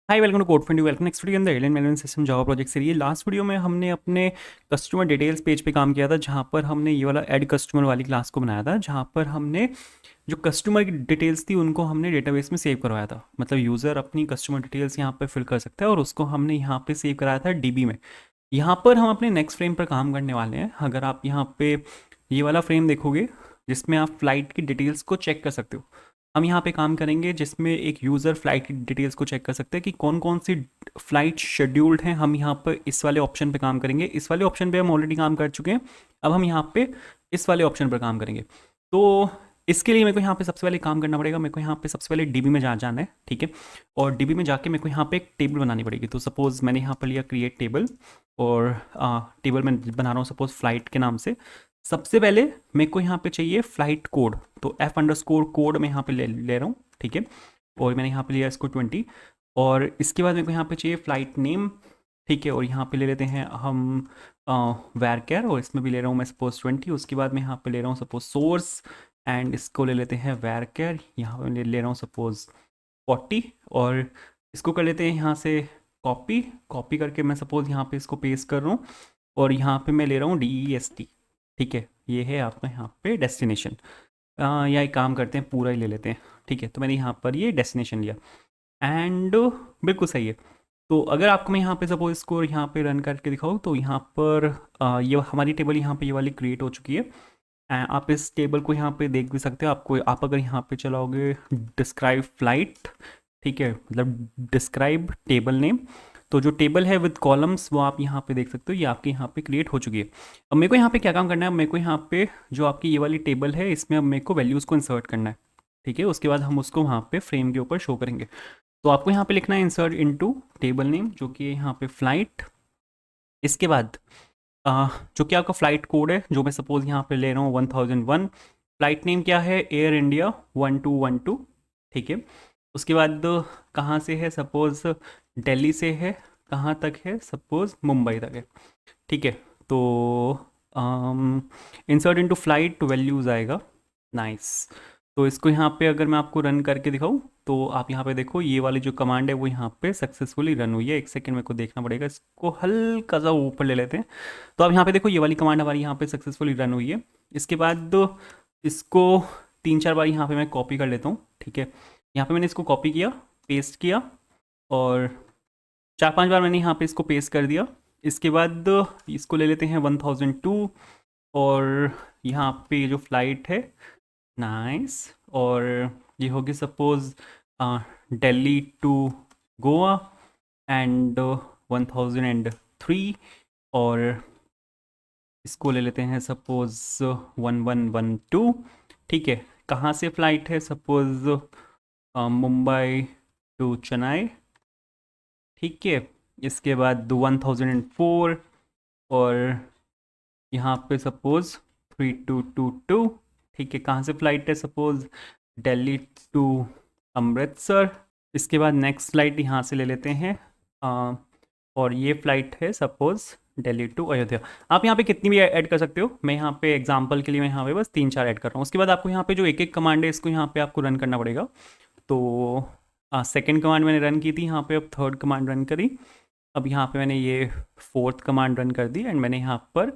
Hi welcome to code fundi welcome next video in the airline management system Java project series. Last video में हमने अपने customer details page पे काम किया था, जहाँ पर हमने ये वाला ऐड कस्टमर वाली क्लास को बनाया था, जहाँ पर हमने जो कस्टमर की डिटेल्स थी उनको हमने डेटाबेस में सेव करवाया था। मतलब यूज़र अपनी कस्टमर डिटेल्स यहाँ पे फिल कर सकता है और उसको हमने यहाँ पे सेव कराया था डीबी में। यहाँ पर हम अपने नेक्स्ट फ्रेम पर काम करने वाले हैं। अगर आप यहाँ पे ये वाला फ्रेम देखोगे जिसमें आप फ्लाइट की डिटेल्स को चेक कर सकते हो, हम यहाँ पे काम करेंगे जिसमें एक यूज़र फ्लाइट की डिटेल्स को चेक कर सकते हैं कि कौन कौन सी फ्लाइट शेड्यूल्ड हैं। हम यहाँ पर इस वाले ऑप्शन पे काम करेंगे। इस वाले ऑप्शन पे हम ऑलरेडी काम कर चुके हैं। अब हम यहाँ पे इस वाले ऑप्शन पर काम करेंगे। तो इसके लिए मेरे को यहाँ पे सबसे पहले काम करना पड़ेगा। मेरे को यहाँ पे सबसे पहले डीबी में जाना है, ठीक है। और डीबी में जाके मेरे को यहाँ पे एक टेबल बनानी पड़ेगी। तो सपोज़ मैंने यहाँ पर लिया क्रिएट टेबल, और टेबल मैं बना रहा हूँ सपोज़ फ्लाइट के नाम से। सबसे पहले मेरे को यहाँ पे चाहिए फ्लाइट कोड, तो एफ अंडर स्कोर कोड मैं यहाँ पे ले रहा हूँ, ठीक है। और मैंने यहाँ पे लिया इसको 20। और इसके बाद मेरे को यहाँ पे चाहिए फ़्लाइट नेम, ठीक है। और यहाँ पे ले लेते हैं हम वैर कैर, और इसमें भी ले रहा हूँ मैं सपोज 20। उसके बाद मैं यहाँ पे ले रहा हूँ सपोज सोर्स, एंड इसको ले लेते हैं वैर कैर, यहाँ पे ले रहा हूँ सपोज 40। और इसको कर लेते हैं यहाँ से कॉपी कॉपी करके मैं सपोज यहाँ पे इसको पेस्ट कर रहा हूँ। और यहाँ पे मैं ले रहा हूँ DEST, ठीक है। ये है आपका यहाँ पे डेस्टिनेशन। या एक काम करते हैं, पूरा ही ले लेते हैं, ठीक है। तो मैंने यहाँ पर ये डेस्टिनेशन लिया, एंड बिल्कुल सही है। तो अगर आपको मैं यहाँ पे सपोज इसको यहाँ पे रन करके दिखाऊँ, तो यहाँ पर ये हमारी टेबल यहाँ पे ये वाली क्रिएट हो चुकी है। आप इस टेबल को यहाँ पे देख भी सकते हो। आपको आप अगर यहाँ पे चलाओगे डिस्क्राइब फ्लाइट, ठीक है, मतलब डिस्क्राइब टेबल नेम, तो जो टेबल है विद कॉलम्स वो आप यहाँ पे देख सकते हो। ये आपके यहाँ पे क्रिएट हो चुकी है। अब मेरे को यहाँ पे क्या काम करना है, मेरे को यहाँ पे जो आपकी ये वाली टेबल है इसमें अब मेरे को वैल्यूज़ को इंसर्ट करना है, ठीक है। उसके बाद हम उसको वहाँ पे फ्रेम के ऊपर शो करेंगे। तो आपको यहाँ पे लिखना है इंसर्ट इनटू टेबल नेम, जो कि यहाँ पे फ्लाइट। इसके बाद जो कि आपका फ़्लाइट कोड है, जो मैं सपोज़ यहाँ पे ले रहा हूँ 1001। फ़्लाइट नेम क्या है, एयर इंडिया 1212, ठीक है। उसके बाद कहाँ से है, सपोज़ दिल्ली से है। कहाँ तक है, सपोज़ मुंबई तक है, ठीक है। तो इंसर्ट इनटू फ्लाइट वैल्यूज़ आएगा, नाइस। तो इसको यहाँ पे अगर मैं आपको रन करके दिखाऊँ, तो आप यहाँ पे देखो ये वाली जो कमांड है वो यहाँ पे सक्सेसफुली रन हुई है। एक सेकंड मेरे को देखना पड़ेगा, इसको हल्का सा ऊपर ले लेते हैं। तो आप यहाँ पे देखो ये वाली कमांड हमारी यहाँ पे सक्सेसफुली रन हुई है। इसके बाद इसको 3-4 बार यहाँ पे मैं कॉपी कर लेता हूँ, ठीक है। यहाँ पे मैंने इसको कॉपी किया, पेस्ट किया, और 4-5 बार मैंने यहाँ पे इसको पेस्ट कर दिया। इसके बाद इसको ले लेते हैं 1002, और यहाँ पे ये जो फ्लाइट है, नाइस। और ये होगी suppose Delhi to Goa, and 1003। और इसको ले लेते हैं सपोज 1112, ठीक है। कहाँ से फ़्लाइट है, सपोज मुंबई टू चेन्नई, ठीक है। इसके बाद 1004, और यहाँ पे सपोज 3222, ठीक है। कहाँ से फ़्लाइट है, सपोज दिल्ली टू अमृतसर। इसके बाद नेक्स्ट फ़्लाइट यहाँ से ले लेते हैं, और ये फ़्लाइट है सपोज़ दिल्ली टू अयोध्या। आप यहाँ पे कितनी भी ऐड कर सकते हो। मैं यहाँ पे एग्जांपल के लिए मैं यहाँ पे बस 3-4 ऐड कर रहा हूँ। उसके बाद आपको यहाँ पे जो एक एक कमांड है इसको यहाँ पे आपको रन करना पड़ेगा। तो सेकंड कमांड मैंने रन की थी यहाँ पे, अब थर्ड कमांड रन करी। अब यहाँ पे मैंने ये फोर्थ कमांड रन कर दी, एंड मैंने यहाँ पर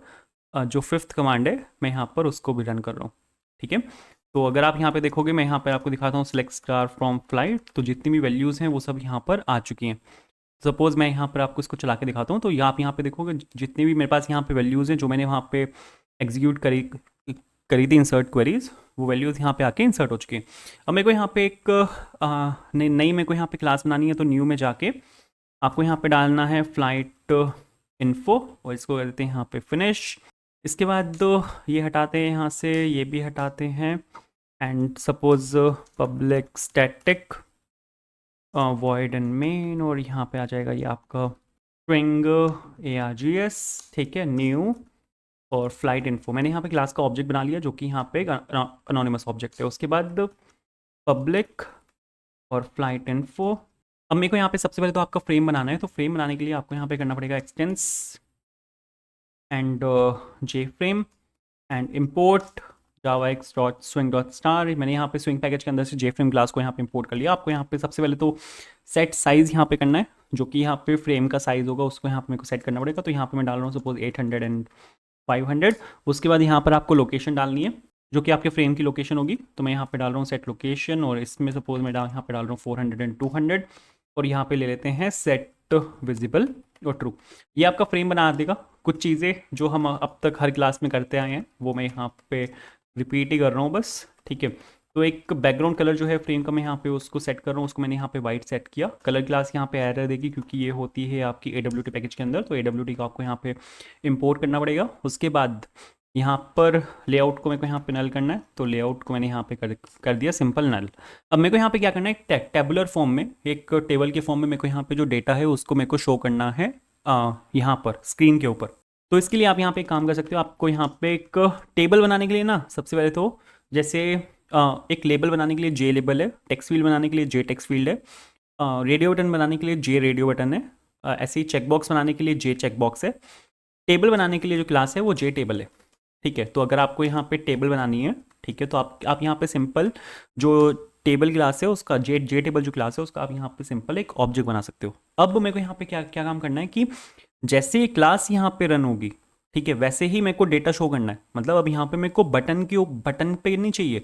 जो फिफ्थ कमांड है मैं यहाँ पर उसको भी रन कर रहा हूँ, ठीक है। तो अगर आप यहाँ पे देखोगे, मैं यहाँ पर आपको दिखाता हूँ सिलेक्ट स्टार फ्रॉम फ्लाइट, तो जितनी भी वैल्यूज़ हैं वो सब यहाँ पर आ चुकी हैं। सपोज़ मैं यहाँ पर आपको इसको चला के दिखाता हूँ, तो आप यहाँ पे देखोगे जितनी भी मेरे पास यहाँ पे वैल्यूज़ हैं जो मैंने वहाँ पे एग्जीक्यूट करी करी थी इंसर्ट क्वेरीज, वो वैल्यूज़ यहाँ पे आके इंसर्ट हो चुकी हैं। अब मेरे को यहाँ पे एक नई मेरे को यहाँ पे क्लास बनानी है। तो न्यू में जाके आपको यहाँ पे डालना है फ्लाइट इन्फो, और इसको कर देते हैं यहाँ पे फिनिश। इसके बाद ये हटाते हैं यहाँ से, ये भी हटाते हैं, and suppose public static void and main, और यहाँ पे आ जाएगा ये आपका स्ट्रिंग ARGS, ठीक है, न्यू, और फ्लाइट इन्फो। मैंने यहाँ पे क्लास का ऑब्जेक्ट बना लिया जो कि यहाँ पे अनोनिमस ऑब्जेक्ट है। उसके बाद पब्लिक और फ्लाइट इन्फो। अब मेरे को यहाँ पे सबसे पहले तो आपका फ्रेम बनाना है। तो फ्रेम बनाने के लिए आपको यहाँ पे करना पड़ेगा expanse and J frame, and import javax.swing.star। मैंने यहाँ पे स्विंग पैकेज के अंदर से जेफ्रेम क्लास को यहाँ पे इंपोर्ट कर लिया। आपको यहाँ पे सबसे पहले तो सेट साइज़ यहाँ पे करना है, जो कि यहाँ पे फ्रेम का साइज़ होगा उसको यहाँ पे मेरे को सेट करना पड़ेगा। तो यहाँ पे मैं डाल रहा हूँ सपोज 800 एंड 500। उसके बाद यहाँ पर आपको लोकेशन डालनी है, जो कि आपके फ्रेम की लोकेशन होगी। तो मैं यहाँ पे डाल रहा हूँ सेट लोकेशन, और इसमें सपोज मैं यहाँ पे डाल रहा हूँ 400 एंड 200, और यहाँ पे ले लेते हैं सेट विजिबल और ट्रू। ये आपका फ्रेम बना देगा। कुछ चीज़ें जो हम अब तक हर क्लास में करते आए हैं वो मैं यहाँ पे रिपीट ही कर रहा हूँ बस, ठीक है। तो एक बैकग्राउंड कलर जो है फ्रेम का मैं यहाँ पे उसको सेट कर रहा हूँ, उसको मैंने यहाँ पे वाइट सेट किया। कलर क्लास यहाँ पे एरर देगी क्योंकि ये होती है आपकी AWT पैकेज के अंदर, तो AWT को आपको यहाँ पे इंपोर्ट करना पड़ेगा। उसके बाद यहाँ पर लेआउट को मेरे को यहाँ पे नल करना है, तो लेआउट को मैंने यहाँ पे कर दिया सिंपल नल। अब मेरे को यहाँ पे क्या करना है, टेबुलर फॉर्म में, एक टेबल के फॉर्म में मेरे को यहाँ पे जो डेटा है उसको मेरे को शो करना है यहाँ पर स्क्रीन के ऊपर। तो इसके लिए आप यहाँ पे एक काम कर सकते हो। आपको यहाँ पे एक टेबल बनाने के लिए ना, सबसे पहले तो जैसे एक लेबल बनाने के लिए जे लेबल है, टेक्स्ट फील्ड बनाने के लिए जे टेक्स्ट फील्ड है, रेडियो बटन बनाने के लिए जे रेडियो बटन है, ऐसे ही चेक बॉक्स बनाने के लिए जे चेक बॉक्स है, टेबल बनाने के लिए जो क्लास है वो जे टेबल है, ठीक है। तो अगर आपको यहाँ पे टेबल बनानी है, ठीक है, तो आप यहाँ पे सिंपल जो टेबल क्लास है उसका जे टेबल जो क्लास है उसका आप यहाँ पे सिंपल एक ऑब्जेक्ट बना सकते हो। अब मेरे को यहाँ पे क्या क्या काम करना है कि जैसे ही क्लास यहाँ पे रन होगी, ठीक है, वैसे ही मेरे को डेटा शो करना है। मतलब अब यहाँ पे मेरे को बटन पे नहीं चाहिए,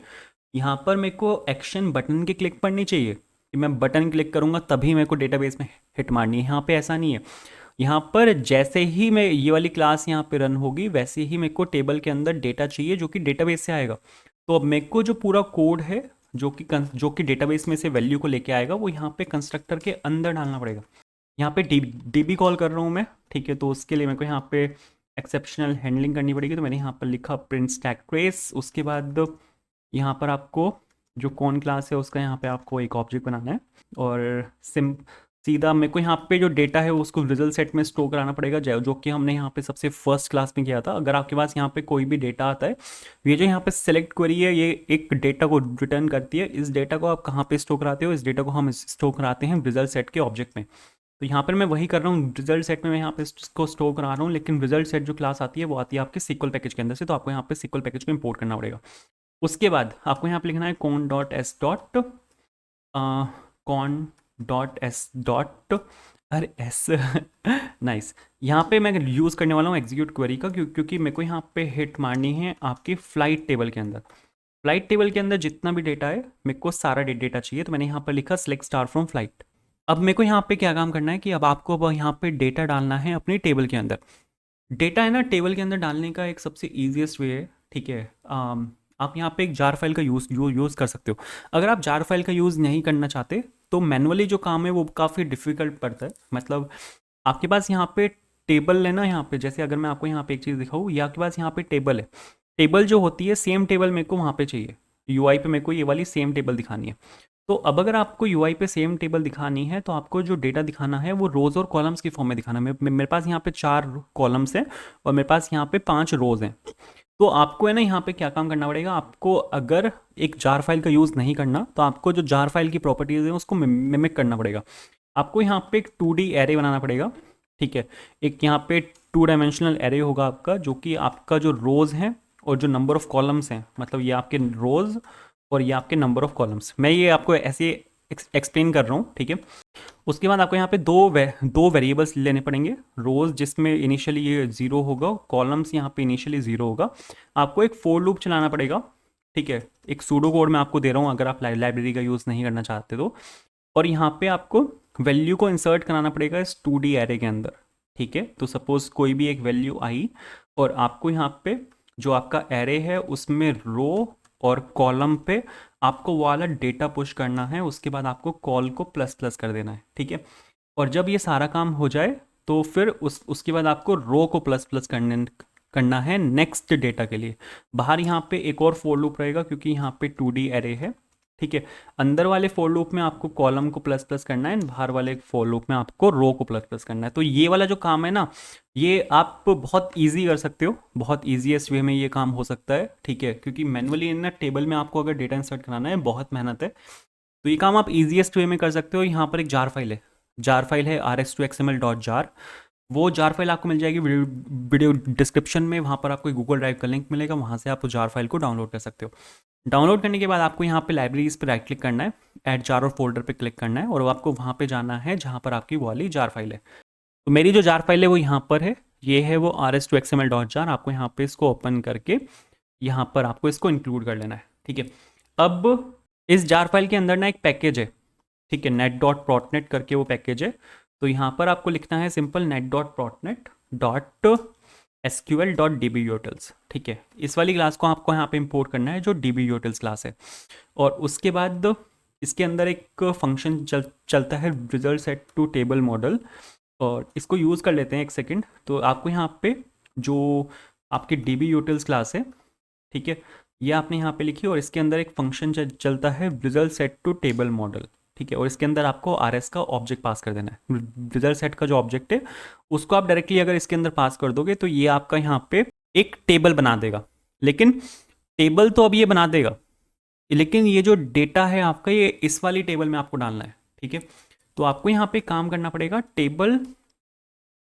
यहाँ पर मेरे को एक्शन बटन के क्लिक पर नहीं चाहिए कि मैं बटन क्लिक करूँगा तभी मेरे को डेटाबेस में हिट मारनी है। यहाँ पे ऐसा नहीं है। यहाँ पर जैसे ही मैं ये वाली क्लास यहाँ पे रन होगी वैसे ही मेरे को टेबल के अंदर डेटा चाहिए जो कि डेटाबेस से आएगा। तो अब मेरे को जो पूरा कोड है जो कि डेटाबेस में से वैल्यू को लेके आएगा वो यहाँ पे कंस्ट्रक्टर के अंदर डालना पड़ेगा। यहाँ पे डीबी कॉल कर रहा हूँ मैं, ठीक है। तो उसके लिए मेरे को यहाँ पे एक्सेप्शनल हैंडलिंग करनी पड़ेगी। तो मैंने यहाँ पर लिखा प्रिंट स्टैक ट्रेस। उसके बाद यहाँ पर आपको जो कौन क्लास है उसका यहाँ पे आपको एक ऑब्जेक्ट बनाना है, और सीधा मेरे को यहाँ पे जो डेटा है उसको रिजल्ट सेट में स्टोर कराना पड़ेगा, जो कि हमने यहाँ पे सबसे फर्स्ट क्लास में किया था। अगर आपके पास यहाँ पे कोई भी डेटा आता है, ये जो यहाँ पे सेलेक्ट क्वेरी है ये एक डेटा को रिटर्न करती है। इस डेटा को आप कहाँ पे स्टोर कराते हो, इस डेटा को हम स्टोर कराते हैं रिजल्ट सेट के ऑब्जेक्ट में। तो यहाँ पर मैं वही कर रहा हूँ, रिजल्ट सेट में मैं यहाँ पे इसको स्टोर करा रहा हूँ, लेकिन रिजल्ट सेट जो क्लास आती है वो आती है आपके SQL पैकेज के अंदर से। तो आपको यहाँ पे SQL पैकेज को इंपोर्ट करना पड़ेगा। उसके बाद आपको यहाँ पे लिखना है con.s. अरे एस नाइस। यहाँ पे मैं यूज़ करने वाला हूँ एग्जीक्यूट क्वेरी का, क्योंकि मेरे को यहाँ पे हिट मारनी है आपकी फ्लाइट टेबल के अंदर। फ्लाइट टेबल के अंदर जितना भी डेटा है मेरे को सारा डेटा चाहिए। तो मैंने यहाँ पर लिखा सेलेक्ट स्टार फ्रॉम फ्लाइट। अब मेरे को यहाँ पे क्या काम करना है कि अब आपको अब यहाँ पे डेटा डालना है अपनी टेबल के अंदर। डेटा है ना टेबल के अंदर डालने का एक सबसे ईजिएस्ट वे है, ठीक है। आप यहाँ पे एक जार फाइल का यूज़ कर सकते हो। अगर आप जार फाइल का यूज़ नहीं करना चाहते तो मैनुअली जो काम है वो काफ़ी डिफ़िकल्ट पड़ता है। मतलब आपके पास यहाँ पे टेबल है ना, यहाँ पे जैसे अगर मैं आपको यहाँ पे एक चीज़ दिखाऊँ, ये आपके पास यहाँ पे टेबल है। टेबल जो होती है सेम टेबल मेरे को वहाँ पे चाहिए, यूआई पे मेरे को ये वाली सेम टेबल दिखानी है। तो अब अगर आपको यूआई पे सेम टेबल दिखानी है तो आपको जो डेटा दिखाना है वो रोज़ और कॉलम्स की फॉर्म में दिखाना है। मेरे पास यहाँ पे 4 कॉलम्स हैं और मेरे पास यहाँ पे 5 रोज़ हैं। तो आपको है ना यहाँ पे क्या काम करना पड़ेगा, आपको अगर एक जार फाइल का यूज़ नहीं करना तो आपको जो जार फाइल की प्रॉपर्टीज़ हैं उसको मिमिक करना पड़ेगा। आपको यहाँ पे एक 2D एरे बनाना पड़ेगा, ठीक है। एक यहाँ पे 2 डायमेंशनल एरे होगा आपका, जो कि आपका जो रोज़ हैं और जो नंबर ऑफ़ कॉलम्स हैं, मतलब ये आपके रोज़ और ये आपके नंबर ऑफ़ कॉलम्स। मैं ये आपको ऐसे एक्सप्लेन कर रहा हूँ, ठीक है। उसके बाद आपको यहाँ पे दो वेरिएबल्स लेने पड़ेंगे, रोज़ जिसमें इनिशियली ये 0 होगा, कॉलम्स यहाँ पे इनिशियली 0 होगा। आपको एक फॉर लूप चलाना पड़ेगा, ठीक है। एक सूडो कोड मैं आपको दे रहा हूँ अगर आप लाइब्रेरी का यूज़ नहीं करना चाहते तो। और यहाँ पे आपको वैल्यू को इंसर्ट कराना पड़ेगा इस 2D एरे के अंदर, ठीक है। तो सपोज़ कोई भी एक वैल्यू आई और आपको यहाँ पे जो आपका एरे है उसमें रो और कॉलम पे आपको वो वाला डेटा पुश करना है। उसके बाद आपको कॉल को प्लस प्लस कर देना है, ठीक है। और जब ये सारा काम हो जाए तो फिर उसके बाद आपको रो को प्लस प्लस करना है नेक्स्ट डेटा के लिए। बाहर यहाँ पे एक और फॉर लूप रहेगा क्योंकि यहाँ पे 2D एरे है, ठीक है। अंदर वाले फॉर लूप में आपको कॉलम को प्लस प्लस करना है, बाहर वाले फॉर लूप में आपको रो को प्लस प्लस करना है। तो ये वाला जो काम है ना, ये आप बहुत इजी कर सकते हो, बहुत ईजीएस्ट वे में ये काम हो सकता है, ठीक है। क्योंकि मैनुअली ना टेबल में आपको अगर डेटा इंसर्ट कराना है बहुत मेहनत है, तो ये काम आप ईजीएस्ट वे में कर सकते हो। यहाँ पर एक जार फाइल है rs2xml.jar। वो जार फाइल आपको मिल जाएगी वीडियो डिस्क्रिप्शन में, वहाँ पर आपको गूगल ड्राइव का लिंक मिलेगा, वहाँ से आप उस जार फाइल को डाउनलोड कर सकते हो। डाउनलोड करने के बाद आपको यहाँ पे लाइब्रेरीज पे राइट क्लिक करना है, ऐड जार और फोल्डर पे क्लिक करना है, और आपको वहाँ पे जाना है जहाँ पर आपकी वो वाली जार फाइल है। तो मेरी जो जार फाइल है वो यहाँ पर है, ये है वो rs2xml.jar। आपको यहाँ पे इसको ओपन करके यहाँ पर आपको इसको इंक्लूड कर लेना है, ठीक है। अब इस जार फाइल के अंदर ना एक पैकेज है, ठीक है, net.protnet करके वो पैकेज है। तो यहाँ पर आपको लिखना है सिंपल net.protnet.sql.dbutils, ठीक है। इस वाली क्लास को आपको यहाँ पे इंपोर्ट करना है जो dbutils क्लास है। और उसके बाद इसके अंदर एक फंक्शन चलता है result set to table model, और इसको यूज़ कर लेते हैं एक सेकंड। तो आपको यहाँ पे जो आपकी dbutils क्लास है, ठीक है, ये आपने यहाँ पे लिखी, और इसके अंदर एक फंक्शन चलता है result set to table model, ठीक है। और इसके अंदर आपको RS का ऑब्जेक्ट पास कर देना है। रिजल्ट सेट का जो ऑब्जेक्ट है उसको आप डायरेक्टली अगर इसके अंदर पास कर दोगे तो ये आपका यहाँ पे एक टेबल बना देगा। लेकिन टेबल तो अब ये बना देगा, लेकिन ये जो डेटा है आपका ये इस वाली टेबल में आपको डालना है, ठीक है। तो आपको यहाँ पे काम करना पड़ेगा, टेबल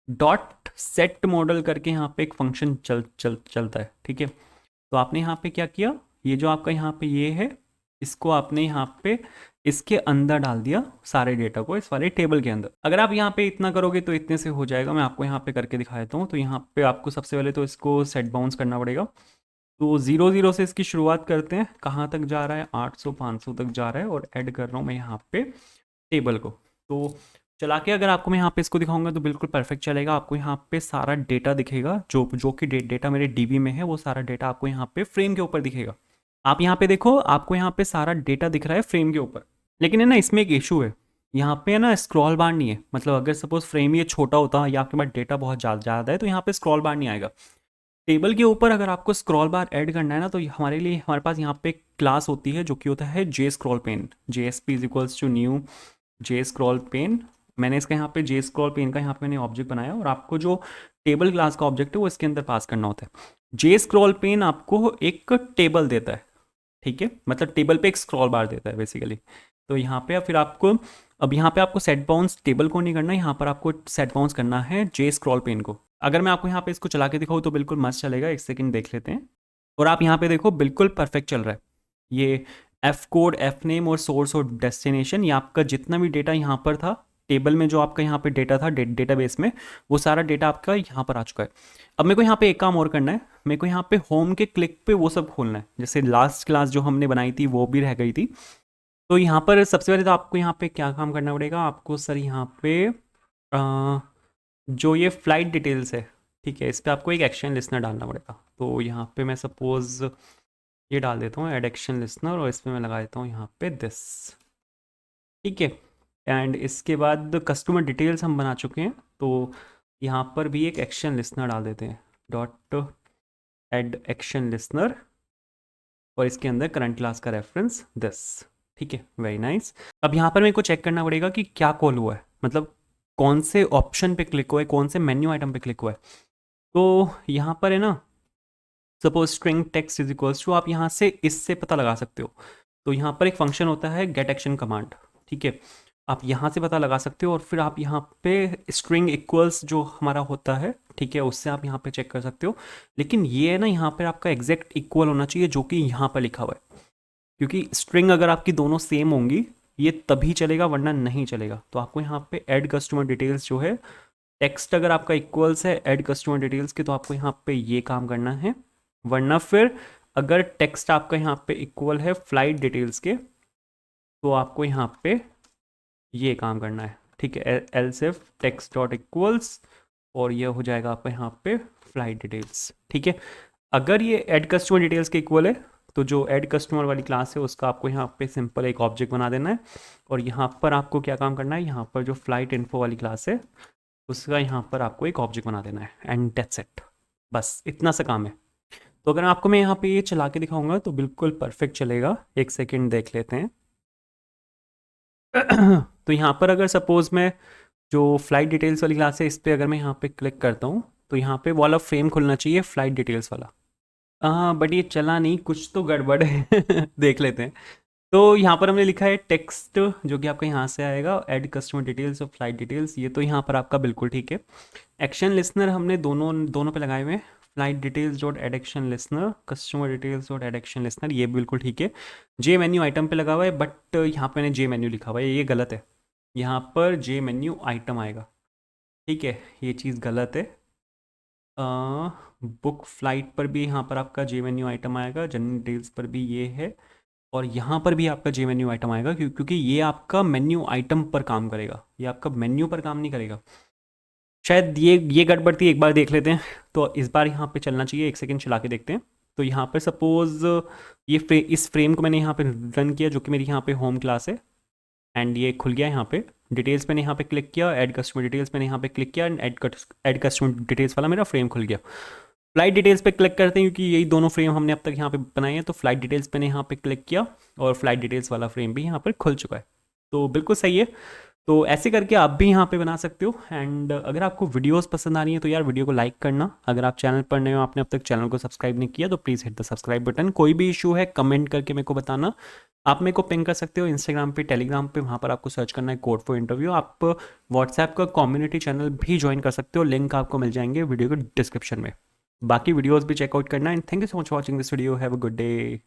डॉट सेट मॉडल करके यहाँ पे एक फंक्शन चलता है, ठीक है। तो आपने यहाँ पे क्या किया, ये जो आपका यहाँ पे ये है, इसको आपने यहाँ पे इसके अंदर डाल दिया सारे डेटा को इस वाले टेबल के अंदर। अगर आप यहाँ पे इतना करोगे तो इतने से हो जाएगा। मैं आपको यहाँ पे करके दिखा देता हूँ। तो यहाँ पे आपको सबसे पहले तो इसको सेट बाउंस करना पड़ेगा। तो 0 0 से इसकी शुरुआत करते हैं, कहाँ तक जा रहा है, 800 500 तक जा रहा है, और ऐड कर रहा हूँ मैं यहाँ पे टेबल को। तो चला के अगर आपको मैं यहाँ पे इसको दिखाऊंगा तो बिल्कुल परफेक्ट चलेगा। आपको यहाँ पे सारा डेटा दिखेगा, जो जो कि डेटा मेरे डीबी में है, वो सारा डेटा आपको यहाँ पे फ्रेम के ऊपर दिखेगा। आप यहाँ पे देखो, आपको यहाँ पे सारा डेटा दिख रहा है फ्रेम के ऊपर। लेकिन है ना, इसमें एक इशू है, यहाँ पे है ना स्क्रॉल बार नहीं है। मतलब अगर सपोज फ्रेम ये छोटा होता या आपके पास डेटा बहुत ज़्यादा है तो यहाँ पे स्क्रॉल बार नहीं आएगा। टेबल के ऊपर अगर आपको स्क्रॉल बार ऐड करना है ना, तो हमारे लिए हमारे पास यहाँ पे एक क्लास होती है जो कि होता है J scroll pane, JSP is equals to new J scroll pane. मैंने इसका यहाँ पे जे स्क्रॉल पेन का यहाँ पे मैंने ऑब्जेक्ट बनाया, और आपको जो टेबल क्लास का ऑब्जेक्ट है वो इसके अंदर पास करना होता है। जे स्क्रॉल पेन आपको एक टेबल देता है, ठीक है, मतलब टेबल पे एक स्क्रॉल बार देता है बेसिकली। तो यहाँ पे फिर आपको, अब यहाँ पे आपको सेट बाउंस टेबल को नहीं करना, यहाँ पर आपको सेट बाउंस करना है जे स्क्रॉल पेन को। अगर मैं आपको यहाँ पे इसको चला के दिखाऊँ तो बिल्कुल मस्त चलेगा। एक सेकंड देख लेते हैं, और आप यहाँ पे देखो बिल्कुल परफेक्ट चल रहा है। ये एफ कोड, एफ नेम और सोर्स और डेस्टिनेशन, ये आपका जितना भी डेटा यहाँ पर था टेबल में, जो आपका यहाँ पे डेटा था डेटाबेस में, वो सारा डेटा आपका यहाँ पर आ चुका है। अब मेरे को यहाँ पे एक काम और करना है, मेरे को यहाँ पे होम के क्लिक पे वो सब खोलना है। जैसे लास्ट क्लास जो हमने बनाई थी वो भी रह गई थी। तो यहाँ पर सबसे पहले तो आपको यहाँ पे क्या काम करना पड़ेगा, आपको सर यहाँ पे जो ये फ्लाइट डिटेल्स है, ठीक है, इस पर आपको एक एक्शन लिस्नर डालना पड़ेगा। तो यहाँ पे मैं सपोज ये डाल देता हूँ एड एक्शन लिस्नर, और इसमें मैं लगा देता हूँ यहाँ पे दिस, ठीक है। एंड इसके बाद कस्टमर डिटेल्स हम बना चुके हैं, तो यहाँ पर भी एक एक्शन लिस्नर डाल देते हैं, डॉट एड एक्शन लिस्नर, और इसके अंदर करंट क्लास का रेफरेंस दिस, ठीक है, वेरी नाइस। अब यहाँ पर मेरे को चेक करना पड़ेगा कि क्या कॉल हुआ है, मतलब कौन से ऑप्शन पे क्लिक हुआ है, कौन से मेन्यू आइटम पे क्लिक हुआ है। तो यहाँ पर है ना, suppose string text is equals to, आप यहाँ से इससे पता लगा सकते हो। तो यहाँ पर एक फंक्शन होता है गेट एक्शन कमांड, ठीक है, आप यहाँ से पता लगा सकते हो। और फिर आप यहाँ पे स्ट्रिंग इक्वल्स जो हमारा होता है, ठीक है, उससे आप यहाँ पे चेक कर सकते हो। लेकिन ये है ना, यहाँ पर आपका एग्जैक्ट इक्वल होना चाहिए जो कि यहाँ पर लिखा हुआ है, क्योंकि स्ट्रिंग अगर आपकी दोनों सेम होंगी ये तभी चलेगा, वरना नहीं चलेगा। तो आपको यहाँ पे ऐड कस्टमर डिटेल्स जो है, टेक्स्ट अगर आपका इक्वल्स है ऐड कस्टमर डिटेल्स के, तो आपको यहाँ पे ये काम करना है। वरना फिर अगर टेक्स्ट आपका यहाँ पे इक्वल है फ्लाइट डिटेल्स के, तो आपको यहाँ पे ये काम करना है, ठीक है, else if text dot equals, और ये हो जाएगा आपका यहाँ पे फ्लाइट डिटेल्स, ठीक है। अगर ये ऐड कस्टमर डिटेल्स के इक्वल है, तो जो ऐड कस्टमर वाली क्लास है उसका आपको यहाँ पे सिंपल एक ऑब्जेक्ट बना देना है, और यहाँ पर आपको क्या काम करना है, यहाँ पर जो फ्लाइट इन्फो वाली क्लास है उसका यहाँ पर आपको एक ऑब्जेक्ट बना देना है, एंड दैट्स इट, बस इतना सा काम है। तो अगर आपको मैं यहाँ पे ये चला के दिखाऊंगा तो बिल्कुल परफेक्ट चलेगा। एक सेकेंड देख लेते हैं। तो यहाँ पर अगर सपोज मैं जो फ्लाइट डिटेल्स वाली क्लास है इस पर अगर मैं यहाँ पे क्लिक करता हूँ तो यहाँ पे वाला फ्रेम खुलना चाहिए फ्लाइट डिटेल्स वाला। हाँ बट ये चला नहीं, कुछ तो गड़बड़ है। देख लेते हैं। तो यहाँ पर हमने लिखा है टेक्स्ट, जो कि आपका यहाँ से आएगा, ऐड कस्टमर डिटेल्स और फ्लाइट डिटेल्स, ये तो यहाँ पर आपका बिल्कुल ठीक है। एक्शन लिसनर हमने दोनों दोनों पे लगाए हुए हैं, flight details dot add action listener, customer details dot add action listener, ये बिल्कुल ठीक है। जे मेन्यू आइटम पे लगा हुआ है, बट यहाँ पे मैंने जे मेन्यू लिखा हुआ है, ये गलत है। यहाँ पर जे मेन्यू आइटम आएगा, ठीक है, ये चीज़ गलत है। बुक फ्लाइट पर भी यहाँ पर आपका जे मेन्यू आइटम आएगा, जनरल डिटेल्स पर भी ये है, और यहाँ पर भी आपका जे मेन्यू आइटम आएगा, क्योंकि ये आपका मेन्यू आइटम पर काम करेगा, ये आपका मेन्यू पर काम नहीं करेगा। शायद ये गड़बड़ थी, एक बार देख लेते हैं। तो इस बार यहाँ पे चलना चाहिए, एक सेकंड चला के देखते हैं। तो यहाँ पर सपोज़ इस फ्रेम को मैंने यहाँ पे रन किया, जो कि मेरी यहाँ पे होम क्लास है, एंड ये खुल गया यहाँ पे। डिटेल्स मैंने यहाँ पे क्लिक किया, ऐड कस्टमर डिटेल्स मैंने यहाँ पे क्लिक किया, एंड ऐड कस्टमर डिटेल्स वाला मेरा फ्रेम खुल गया। फ्लाइट डिटेल्स पे क्लिक करते हैं, क्योंकि यही दोनों फ्रेम हमने अब तक यहाँ पे बनाए हैं। तो फ्लाइट डिटेल्स मैंने यहाँ पे क्लिक किया, और फ्लाइट डिटेल्स वाला फ्रेम भी यहाँ पर खुल चुका है। तो बिल्कुल सही है। तो ऐसे करके आप भी यहाँ पे बना सकते हो। एंड अगर आपको वीडियोस पसंद आ रही हैं तो यार वीडियो को लाइक करना। अगर आप चैनल पर नए हो, आपने अब तक चैनल को सब्सक्राइब नहीं किया, तो please hit the subscribe button. कोई भी इशू है कमेंट करके मेरे को बताना। आप मेरे को पिंग कर सकते हो इंस्टाग्राम पे, टेलीग्राम पे, वहाँ पर आपको सर्च करना है कोड फॉर इंटरव्यू। आप व्हाट्सएप का कम्युनिटी चैनल भी ज्वाइन कर सकते हो, लिंक आपको मिल जाएंगे वीडियो के डिस्क्रिप्शन में। बाकी वीडियोस भी चेकआउट करना। And thank you so much for watching this video. Have a good day.